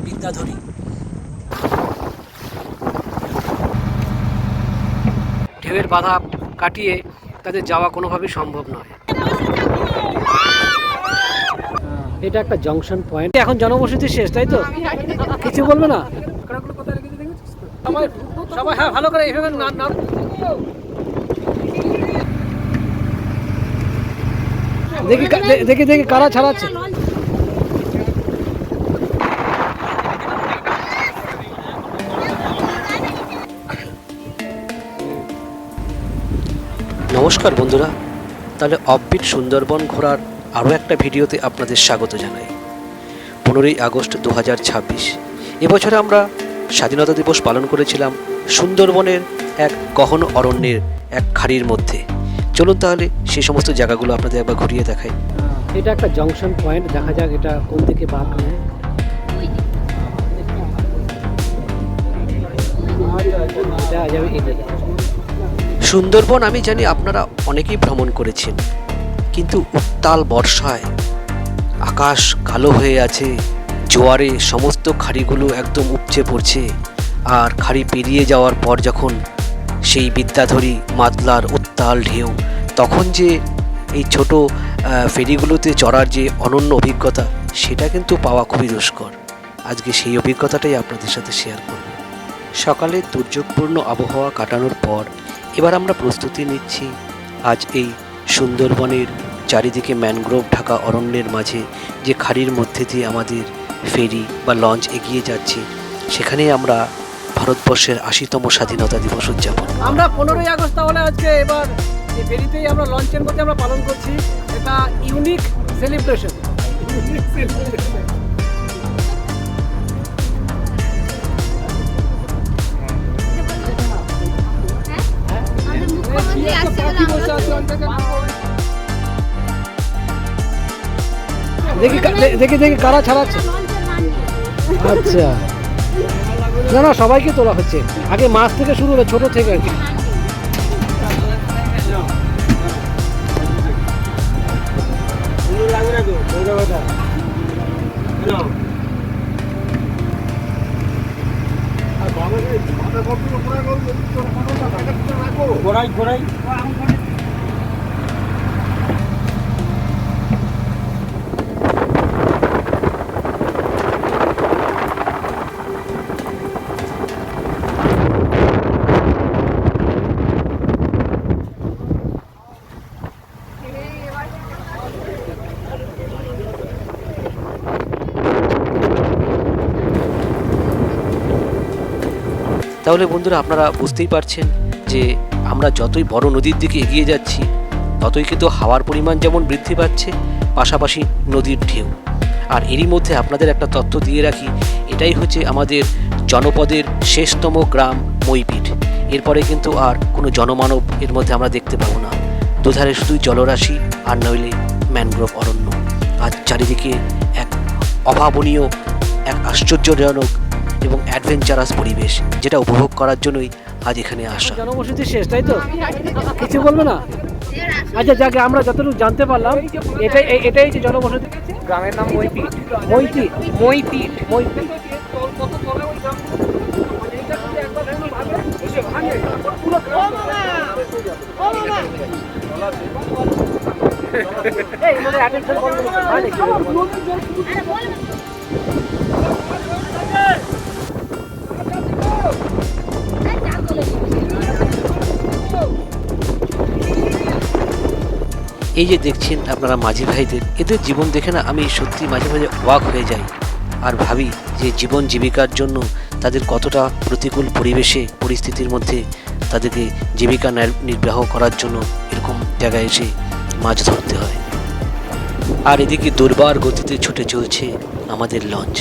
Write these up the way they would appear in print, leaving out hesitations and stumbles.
বিদ্যাধরী ঢেউয়ের বাধা কাটিয়ে তাদের যাওয়া কোনোভাবেই সম্ভব নয়। এটা একটা জংশন পয়েন্ট। এখন জনবসতি শেষ, তাই তো? কিছু বলবে না? সবাই হ্যাঁ ভালো করে এইভাবে নাম দেখি দেখি দেখি কারা ছাড়াচ্ছে। নমস্কার বন্ধুরা, তাহলে অফবিট সুন্দরবন ঘোরার আরও একটা ভিডিওতে আপনাদের স্বাগত জানাই। 15ই আগস্ট 2026 এবছরে আমরা স্বাধীনতা দিবস পালন করেছিলাম সুন্দরবনের এক গহন অরণ্যের এক খাড়ির মধ্যে। চলুন তাহলে সেই সমস্ত জায়গাগুলো আপনাদের একবার ঘুরিয়ে দেখাই। এটা একটা জংশন পয়েন্ট, দেখা যাক এটা কোন দিকে বাঁক নেয়। সুন্দরবন আমি জানি আপনারা অনেকেই ভ্রমণ করেছেন, কিন্তু উত্তাল বর্ষায় আকাশ কালো হয়ে আছে, জোয়ারে সমস্ত খাড়িগুলো একদম উপচে পড়ছে, আর খাড়ি পেরিয়ে যাওয়ার পর যখন সেই বিদ্যাধরী মাতলার উত্তাল ঢেউ, তখন যে এই ছোট ফেরিগুলোতে চড়ার যে অনন্য অভিজ্ঞতা, সেটা কিন্তু পাওয়া খুবই দুষ্কর। আজকে সেই অভিজ্ঞতাটাই আপনাদের সাথে শেয়ার করব। সকালে দুর্যোগপূর্ণ আবহাওয়া কাটানোর পর এবার আমরা প্রস্তুতি নিচ্ছি আজ এই সুন্দরবনের চারিদিকে ম্যানগ্রোভ ঢাকা অরণ্যের মাঝে যে খাড়ির মধ্যে দিয়ে আমাদের ফেরি বা লঞ্চ এগিয়ে যাচ্ছে, সেখানে আমরা ভারতবর্ষের 80তম স্বাধীনতা দিবস উদযাপন। আমরা 15ই আগস্ট তাহলে আজকে এবার এই ফেরিতেই আমরা লঞ্চের মধ্যে আমরা পালন করছি। এটা ইউনিক সেলিব্রেশন। দেখি দেখি দেখি কারা ছাড়াচ্ছে। আচ্ছা, না না, সবাইকে তোলা হচ্ছে। আগে মাছ থেকে শুরু হলো, ছোট থেকে আর কি। ঘোরাই ঘোরাই তাহলে বন্ধুরা, আপনারা বুঝতেই পারছেন যে আমরা যতই বড় নদীর দিকে এগিয়ে যাচ্ছি, ততই কিন্তু হাওয়ার পরিমাণ যেমন বৃদ্ধি পাচ্ছে, পাশাপাশি নদীর ঢেউ। আর এরই মধ্যে আপনাদের একটা তথ্য দিয়ে রাখি, এটাই হচ্ছে আমাদের জনপদের শেষতম গ্রাম মইপিঠ। এরপরে কিন্তু আর কোনো জনমানব এর মধ্যে আমরা দেখতে পাবো না। দুধারে শুধুই জলরাশি আর নইলে ম্যানগ্রোভ অরণ্য। আর চারিদিকে এক অভাবনীয়, এক আশ্চর্যজনক এবং অ্যাডভেঞ্চারাস পরিবেশ, যেটা উপভোগ করার জন্যই আজ এখানে আসা। জনবসতি শেষ, তাই তো? কিছু বলবে না? আচ্ছা, যাকে আমরা যতটুকু জানতে পারলাম, এটাই যে জনবসতি। গ্রামের নাম মইপিঠ। মইপিঠ মইপিঠ মইপিঠ। এই যে দেখছেন আপনারা মাঝি ভাইদের, এদের জীবন দেখে না আমি সত্যি মাঝে মাঝে অবাক হয়ে যাই, আর ভাবি যে জীবন জীবিকার জন্য তাদের কতটা প্রতিকূল পরিস্থিতির মধ্যে তাদেরকে জীবিকা নির্বাহ করার জন্য এরকম জায়গায় এসে মাছ ধরতে হয়। আর এদিকে দুর্বার গতিতে ছুটে চলছে আমাদের লঞ্চ।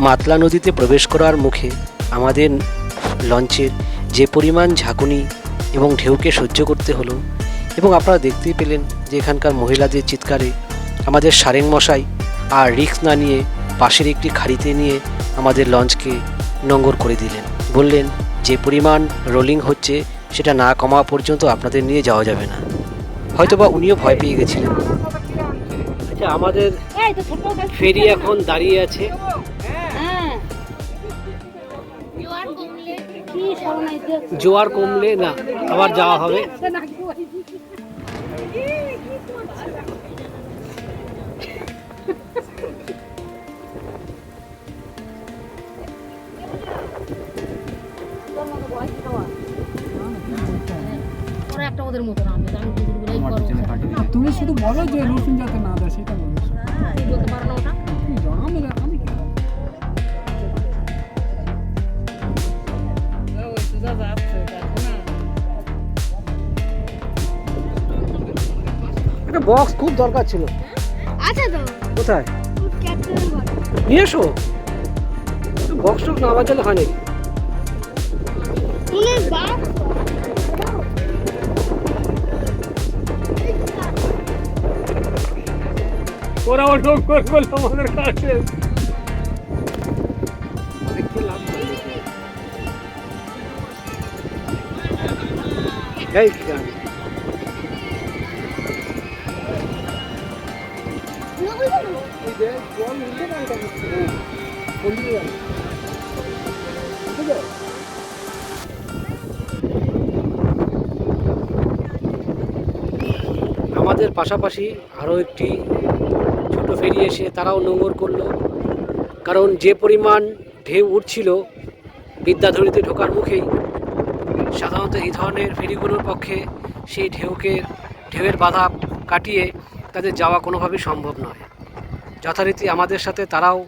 মাতলা নদীতে প্রবেশ করার মুখে আমাদের লঞ্চের যে পরিমাণ ঝাঁকুনি এবং ঢেউকে সহ্য করতে হলো, এবং আপনারা দেখতেই পেলেন যে এখানকার মহিলাদের চিৎকারে আমাদের সারেং মশাই আর রিস্ক না নিয়ে পাশের একটি খাড়িতে নিয়ে আমাদের লঞ্চকে নোঙর করে দিলেন। বললেন যে পরিমাণ রোলিং হচ্ছে সেটা না কমা পর্যন্ত আপনাদের নিয়ে যাওয়া যাবে না। হয়তোবা উনিও ভয় পেয়ে গেছিলেন। আচ্ছা, আমাদের ফেরি এখন দাঁড়িয়ে আছে। জোয়ার কমলে না আবার যাওয়া হবে। তুমি শুধু বলো যে রসুন যাতে না দেয়, সেটা বলতে পারো না। ওটা আমি একটা বক্স খুব দরকার ছিল। আচ্ছা তো কোথায় নিয়ে এসো। বক্স টুক না বাজালে হয় নাকি? ওরা ঢোক করলো আমাদের কাছে। আমাদের পাশাপাশি আরও একটি ছোট ফেরি এসে তারাও নোঙর করলো, কারণ যে পরিমাণ ঢেউ উঠছিল বিদ্যাধরীতে ঢোকার মুখেই, সাধারণত এই ধরনের ফেরিগুলোর পক্ষে সেই ঢেউয়ের বাধা কাটিয়ে তাদের যাওয়া কোনোভাবেই সম্ভব নয়। যথারীতি আমাদের সাথে তারাও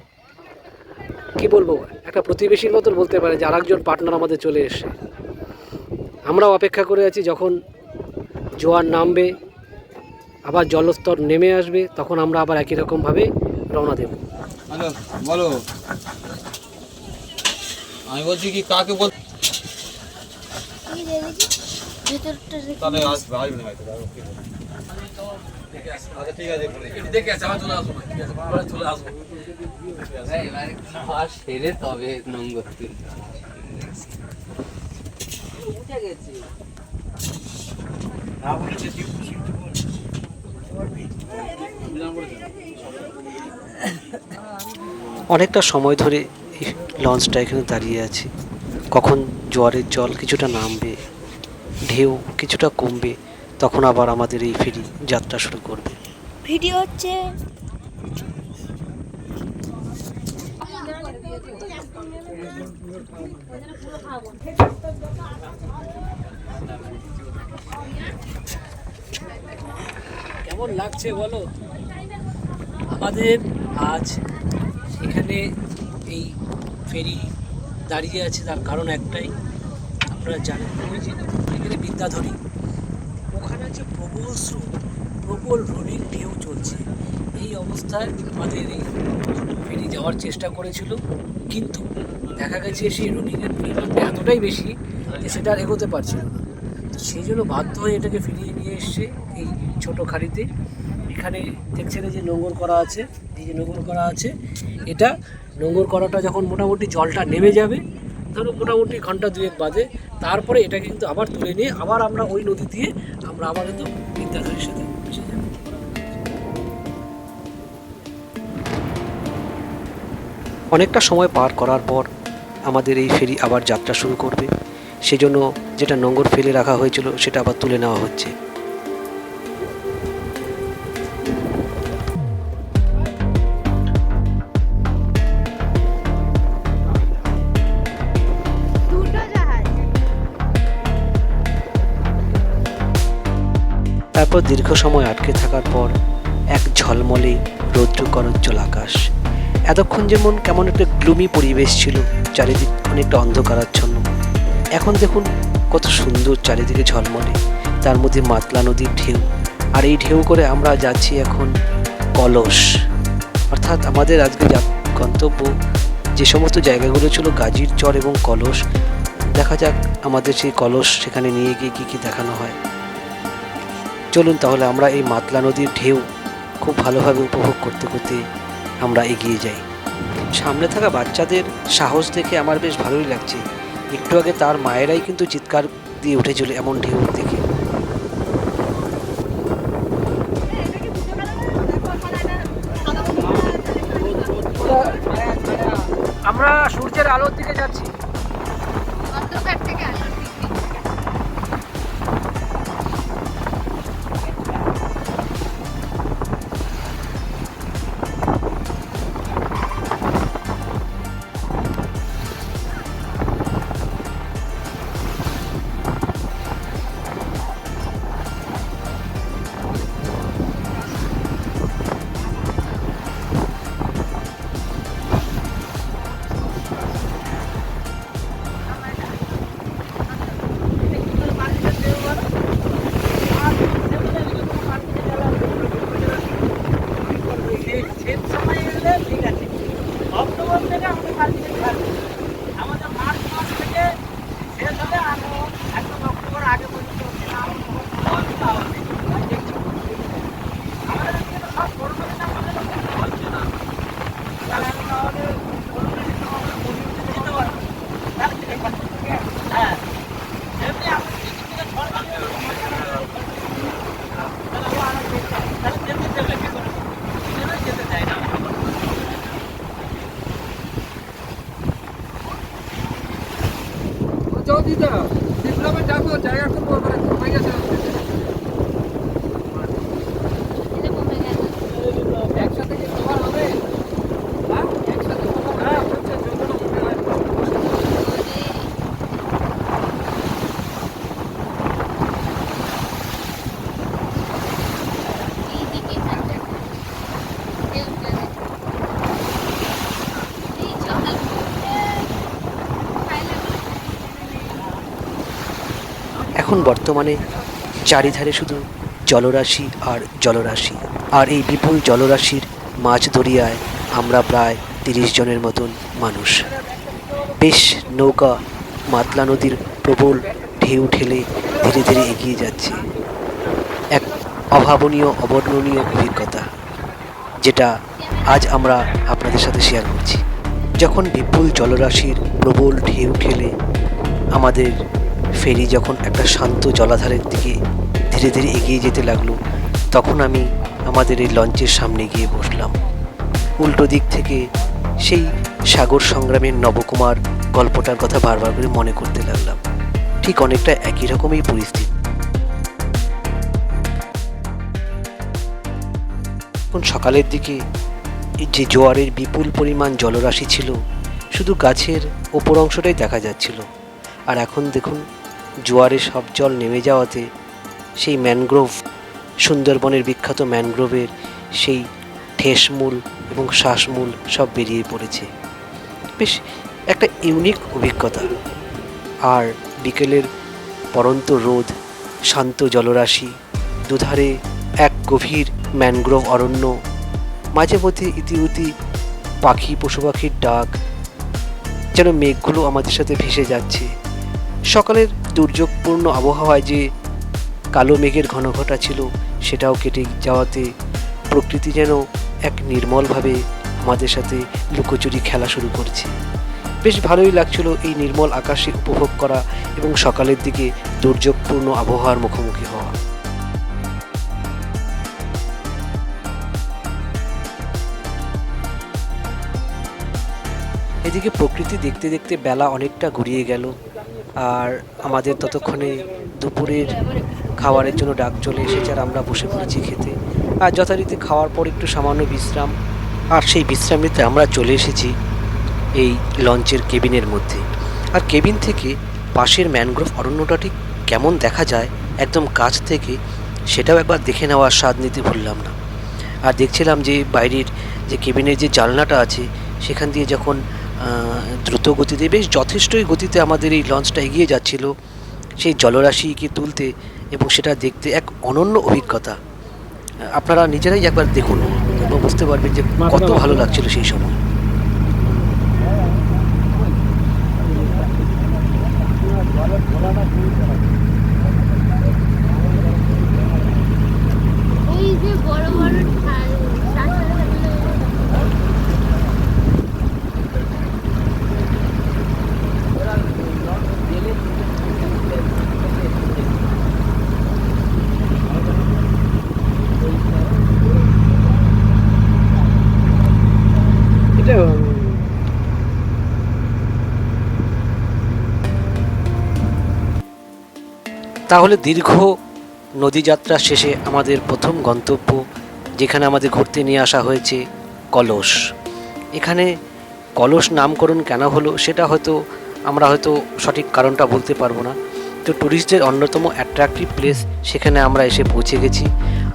কি বলবো, একটা প্রতিবেশীর মতন বলতে পারে যে আরেকজন পার্টনার আমাদের চলে এসে। আমরাও অপেক্ষা করে আছি যখন জোয়ার নামবে, আবার জলস্তর নেমে আসবে, তখন আমরা আবার একই রকমভাবে রওনা দেব। হ্যালো, বলো। আমি বলছি কি কাকে বল, তাহলে আসবে না হয়তো। আচ্ছা ঠিক আছে, দেখে আসি, আমার চলে আসবো। ঠিক আছে, আমরা চলে আসবো। এবারে খাওয়া সেরে তবে নোংর উঠে গেছে। অনেকটা সময় ধরে এই লঞ্চটা এখানে দাঁড়িয়ে আছে। কখন জোয়ারের জল কিছুটা নামবে, ঢেউ কিছুটা কমবে, তখন আবার আমাদের এই ফেরি যাত্রা শুরু করবে। ভিডিও হচ্ছে। কেমন লাগছে বলো? আমাদের আজ এখানে এই ফেরি দাঁড়িয়ে আছে, তার কারণ একটাই, আপনারা জানেন ওই যে এখানে বিদ্যাধরী, ওখানে আছে প্রবল স্রোত, প্রবল রোলিং ঢেউ চলছে। এই অবস্থায় আমাদের এই ফেরি যাওয়ার চেষ্টা করেছিল, কিন্তু দেখা গেছে সেই রোলিংয়ের পরিমাণটা এতটাই বেশি যে সেটা আর এগোতে পারছিল না। তো সেই জন্য বাধ্য হয়ে এটাকে ফিরিয়ে নিয়ে এসছে এই ছোটো খাড়িতে। এখানে দেখছেন যে নোঙর করা আছে, এই যে নোঙর করা আছে, এটা নোঙর করাটা যখন মোটামুটি জলটা নেমে যাবে, ধরো মোটামুটি ঘন্টা দুয়েক বাদে, তারপরে এটা কিন্তু আবার তুলে নিয়ে আবার আমরা ওই নদী দিয়ে আমরা আবার কিন্তু বিদ্যাধরীর সাথে মিশে যাব। অনেকটা সময় পার করার পর আমাদের এই ফেরি আবার যাত্রা শুরু করবে। সেজন্য যেটা নোঙর ফেলে রাখা হয়েছিল সেটা আবার তুলে নেওয়া হচ্ছে। তারপর দীর্ঘ সময় আটকে থাকার পর এক ঝলমলে রৌদ্রকরোজ্জ্বল আকাশ। এতক্ষণ যেমন কেমন একটা গ্লুমি পরিবেশ ছিল, চারিদিক অনেকটা অন্ধকারাচ্ছন্ন, এখন দেখুন কত সুন্দর চারিদিকে ঝলমলে, তার মধ্যে মাতলা নদীর ঢেউ, আর এই ঢেউ করে আমরা যাচ্ছি এখন কলস, অর্থাৎ আমাদের আজকে গন্তব্য যে সমস্ত জায়গাগুলো ছিল গাজীর চর এবং কলস, দেখা যাক আমাদের সেই কলস সেখানে নিয়ে গিয়ে কী কী দেখানো হয়। চলুন তাহলে আমরা এই মাতলা নদীর ঢেউ খুব ভালোভাবে উপভোগ করতে করতে আমরা এগিয়ে যাই। সামনে থাকা বাচ্চাদের সাহস দেখে আমার বেশ ভালোই লাগছে। একটু আগে তার মায়েরাই কিন্তু চিৎকার দিয়ে উঠেছিল এমন ঢেউ দেখে। আমরা সূর্যের আলোর দিকে যাচ্ছি। দিদা বিপ্লবের যাবো, জায়গা খুব কমে গেছে। একসাথে কি সবার হবে? একসাথে এখন বর্তমানে চারিধারে শুধু জলরাশি আর জলরাশি, আর এই বিপুল জলরাশির মাঝ দরিয়ায় আমরা প্রায় 30 জনের মতন মানুষ। বেশ নৌকা মাতলা নদীর প্রবল ঢেউ ঠেলে ধীরে ধীরে এগিয়ে যাচ্ছে। এক অভাবনীয় অবর্ণনীয় অভিজ্ঞতা, যেটা আজ আমরা আপনাদের সাথে শেয়ার করছি। যখন বিপুল জলরাশির প্রবল ঢেউ ঠেলে আমাদের ফেরি যখন একটা শান্ত জলাধারের দিকে ধীরে ধীরে এগিয়ে যেতে লাগলো, তখন আমি আমাদের এই লঞ্চের সামনে গিয়ে বসলাম। উল্টো দিক থেকে সেই সাগর সংগ্রামের নবকুমার গল্পটার কথা বারবার করে মনে করতে লাগলাম। ঠিক অনেকটা একই রকমই পরিস্থিতি। এখন সকালের দিকে যে জোয়ারের বিপুল পরিমাণ জলরাশি ছিল, শুধু গাছের ওপর অংশটাই দেখা যাচ্ছিল। আর এখন দেখুন জোয়ারে সব জল নেমে যাওয়াতে সেই ম্যানগ্রোভ, সুন্দরবনের বিখ্যাত ম্যানগ্রোভের সেই ঠেসমূল এবং শ্বাসমূল সব বেরিয়ে পড়েছে। বেশ একটা ইউনিক অভিজ্ঞতা। আর বিকেলের পরন্ত রোদ, শান্ত জলরাশি, দুধারে এক গভীর ম্যানগ্রোভ অরণ্য, মাঝে মধ্যে ইতিউতি পাখি পশু পাখির ডাক, যেন মেঘগুলো আমাদের সাথে ভেসে যাচ্ছে। সকালের দুর্যোগপূর্ণ আবহাওয়ায় যে কালো মেঘের ঘনঘটা ছিল, সেটাও কেটে যাওয়াতে প্রকৃতি যেন এক নির্মলভাবে আমাদের সাথে লুকোচুরি খেলা শুরু করছে। বেশ ভালোই লাগছিল এই নির্মল আকাশে উপভোগ করা এবং সকালের দিকে দুর্যোগপূর্ণ আবহাওয়ার মুখোমুখি হওয়া। এদিকে প্রকৃতি দেখতে দেখতে বেলা অনেকটা ঘুরিয়ে গেল, আর আমাদের ততক্ষণে দুপুরের খাবারের জন্য ডাক চলে এসেছে, আর আমরা বসে পড়েছি খেতে। আর যথারীতি খাওয়ার পর একটু সামান্য বিশ্রাম, আর সেই বিশ্রাম নিতে আমরা চলে এসেছি এই লঞ্চের কেবিনের মধ্যে। আর কেবিন থেকে পাশের ম্যানগ্রোভ অরণ্যটা ঠিক কেমন দেখা যায় একদম কাছ থেকে, সেটাও একবার দেখে নেওয়ার স্বাদ নিতে ভুললাম না। আর দেখছিলাম যে বাইরের যে কেবিনের যে জানলাটা আছে, সেখান দিয়ে যখন দ্রুত গতিতে, বেশ যথেষ্টই গতিতে আমাদের এই লঞ্চটা এগিয়ে যাচ্ছিল সেই জলরাশিকে তুলতে, এবং সেটা দেখতে এক অনন্য অভিজ্ঞতা। আপনারা নিজেরাই একবার দেখুন এবং বুঝতে পারবেন যে কত ভালো লাগছিল সেই সময়। ওই যে বড় বড় এটা তাহলে দীর্ঘ নদী যাত্রা শেষে আমাদের প্রথম গন্তব্য, যেখানে আমাদের ঘুরতে নিয়ে আসা হয়েছে, কলস। এখানে কলস নামকরণ কেন হলো সেটা হয়তো আমরা হয়তো সঠিক কারণটা বলতে পারবো না। তো ট্যুরিস্টদের অন্যতম অ্যাট্রাকটিভ প্লেস, সেখানে আমরা এসে পৌঁছে গেছি।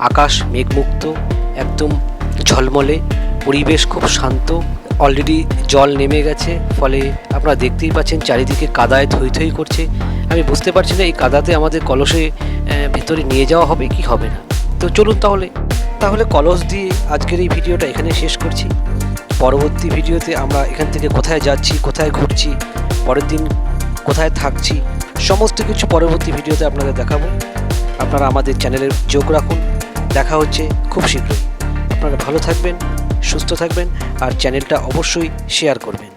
আকাশ মেঘমুক্ত, একদম ঝলমলে, পরিবেশ খুব শান্ত। অলরেডি জল নেমে গেছে, ফলে আপনারা দেখতেই পাচ্ছেন চারিদিকে কাদায় থই থই করছে। আমি বুঝতে পারছি না এই কাদাতে আমাদের কলসে ভেতরে নিয়ে যাওয়া হবে কি হবে না। তো চলুন তাহলে কলস দিয়ে আজকের এই ভিডিওটা এখানে শেষ করছি। পরবর্তী ভিডিওতে আমরা এখান থেকে কোথায় যাচ্ছি, কোথায় ঘুরছি, পরের দিন কোথায় থাকছি, সমস্ত কিছু পরবর্তী ভিডিওতে আপনাদের দেখাবো। আপনারা আমাদের চ্যানেলে যোগ রাখুন। দেখা হচ্ছে খুব শীঘ্রই। আপনারা ভালো থাকবেন, সুস্থ থাকবেন, আর চ্যানেলটা অবশ্যই শেয়ার করবেন।